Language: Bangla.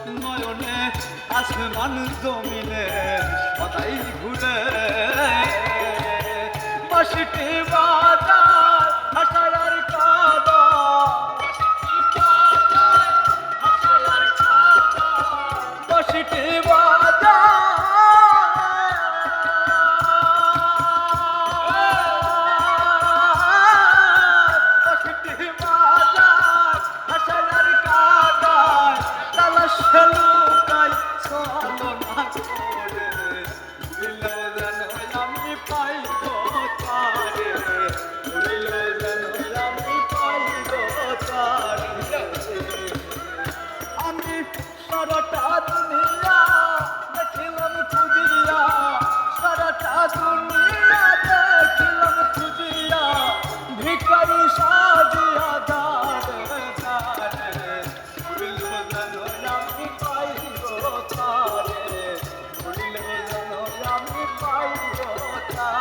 নয়নে আসমান জমিনে সদাই ঘুরে বাঁশিটি বাজায় ভাষায় আর কাদা বাঁশিটি সারাটা দুনিয়া দেখিলাম খুঁজিয়া সারাটা দুনিয়া দেখিলাম খুঁজিয়া ভিখারি সাজিয়া দাঁড়ে দাঁড়ে ভুলিল যেন আমি পাইব তারে ভুলিল যেন আমি পাইব তারে